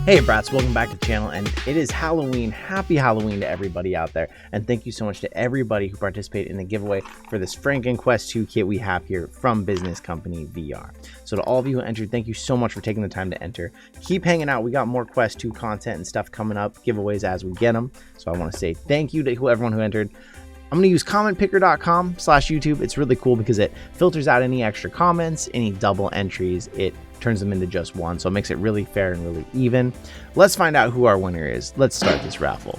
Hey brats, welcome back to the channel, and it is Halloween. Happy Halloween to everybody out there, and thank you so much to everybody who participated in the giveaway for this Frankenquest 2 kit we have here from Business Company VR. So to all of you who entered, thank you so much for taking the time to enter. Keep hanging out. We got more Quest 2 content and stuff coming up, giveaways as we get them. So I want to say thank you to everyone who entered. I'm going to use commentpicker.com/YouTube. It's really cool because it filters out any extra comments, any double entries. It turns them into just one, so it makes it really fair and really even. Let's find out who our winner is. Let's start this raffle.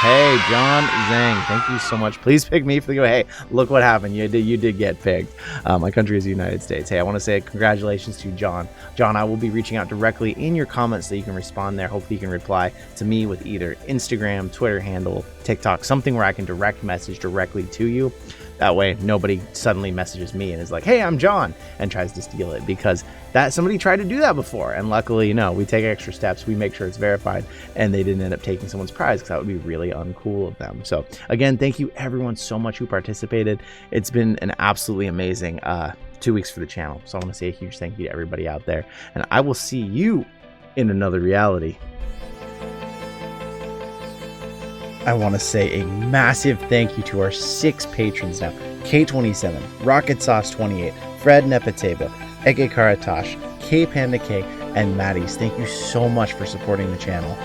Hey, John Zhang, thank you so much. Please pick me for the giveaway. Hey, look what happened. You did get picked. My country is the United States. Hey, I want to say congratulations to John. John, I will be reaching out directly in your comments so you can respond there. Hopefully you can reply to me with either Instagram, Twitter handle, TikTok, something where I can direct message directly to you. That way nobody suddenly messages me and is like, hey, I'm John, and tries to steal it, because somebody tried to do that before. And luckily, you know, we take extra steps. We make sure it's verified, and they didn't end up taking someone's prize, because that would be really uncool of them. So again, thank you everyone so much who participated. It's been an absolutely amazing 2 weeks for the channel. So I want to say a huge thank you to everybody out there, and I will see you in another reality. I want to say a massive thank you to our 6 patrons now: K27, Rocket Sauce 28, Fred Nepateba, Eke Karatash, K Panda K, and Maddie's. Thank you so much for supporting the channel.